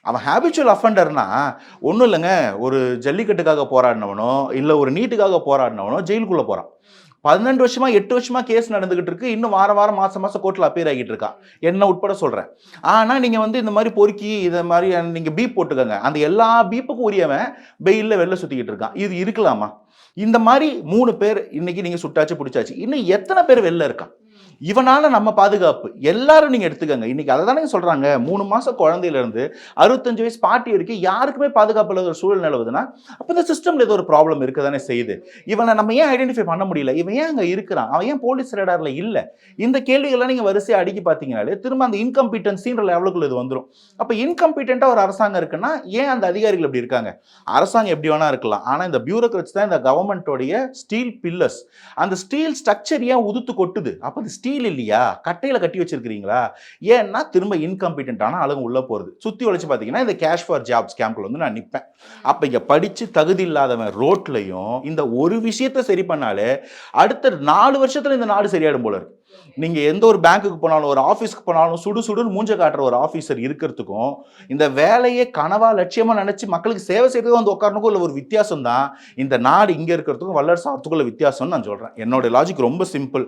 அவன் ஹேபிச்சுவல் அஃபண்டர்னா ஒன்றும் இல்லைங்க. ஒரு ஜல்லிக்கட்டுக்காக போராடினவனோ, இல்லை ஒரு நீட்டுக்காக போராடினவனோ ஜெயிலுக்குள்ளே போகிறான். 12 வருஷமா 8 வருஷமா கேஸ் நடந்துகிட்டு இருக்கு. இன்னும் வாரம் வாரம் மாசம் மாசம் கோர்ட்ல அப்பீர் ஆகிட்டு இருக்கான். என்ன உட்பட சொல்றேன். ஆனா நீங்க வந்து இந்த மாதிரி பொறுக்கி இத மாதிரி நீங்க பீப் போட்டுக்கங்க. அந்த எல்லா பீப்புக்கும் உரியவன் பெயில்ல வெளில சுத்திக்கிட்டு இருக்கான். இது இருக்கலாமா? இந்த மாதிரி 3 பேர் இன்னைக்கு நீங்க சுட்டாச்சு, புடிச்சாச்சு. இன்னும் எத்தனை பேர் வெளில இருக்கான்? இவனால நம்ம பாதுகாப்பு. எல்லாரும் நீங்க எடுத்துக்கங்க. இன்னைக்கு அததானே சொல்றாங்க. 3 மாசம் குழந்தையில இருந்து 65 வயசு பாட்டி வரைக்கும் யாருக்குமே பாதுகாப்பு இல்லாத ஒரு சூழல் நிலவுதுன்னா, அப்ப இந்த சிஸ்டம்ல ஏதோ ஒரு ப்ராப்ளம் இருக்க தானே செய்யுது. இவனை நம்ம ஏன் ஐடென்டிஃபை பண்ண முடியல? இவன் ஏன் அங்க இருக்கிறான்? அவன் ஏன் போலீஸ் ரேடார்ல இல்ல? இந்த கேள்விகள்லாம் நீங்க வரிசையா அடுக்கி பார்த்தீங்கனாலே, திரும்ப அந்த இன்கம்பிட்டன்சின்ற லெவலுக்குள்ள இது வந்துரும். அப்ப இன்கம்பிட்டன்ட்டா ஒரு அரசாங்கம் இருக்குன்னா, ஏன் அந்த அதிகாரிகள் இப்படி இருக்காங்க? அரசாங்கம் எப்படி வேணா இருக்கலாம். ஆனா இந்த பியூரோக்ராட்ஸ் தான் இந்த கவர்ன்மென்ட்டோடைய ஸ்டீல் பில்லர்ஸ். அந்த ஸ்டீல் ஸ்ட்ரக்சர் ஏன் உதுத்து கொட்டுது? அப்ப அது ஸ்டீல் இல்லையா? கட்டையில கட்டி வச்சிருக்கீங்களா? ஏன்னா திரும்ப இன்கம்பிட்டன்டான ஆளுங்க உள்ள போறது. சுத்தி வளைச்சு பாத்தீங்கன்னா இந்த கேஷ் ஃபார் ஜாப்ஸ் கேம்ப்ல வந்து நான் நிப்பேன். அப்ப இங்க படிச்சு தகுதி இல்லாதவன் ரோட்லயும் இந்த ஒரு விஷயத்தை சரி பண்ணாலே அடுத்த 4 வருஷத்துல இந்த நாடு சரியாடும் போல இருக்கு. நீங்க எந்த ஒரு பேங்க்குக்கு போனாலும் ஒரு ஆபீஸ்க்கு போனாலும் சுடு சுடுன்னு மூஞ்ச காட்டுற ஒரு ஆபீசர் இருக்கிறதுக்கும் இந்த வேலையை கனவா லட்சியமா நினைச்சு மக்களுக்கு சேவை செய்யறதுக்கும் வந்து உட்காரணுக்கும் உள்ள ஒரு வித்தியாசம் தான் இந்த நாடு இங்க இருக்கிறதுக்கும் வல்லரசு ஆகிறதுக்குள்ள வித்தியாசம்னு நான் சொல்றேன். என்னோட லாஜிக் ரொம்ப சிம்பிள்.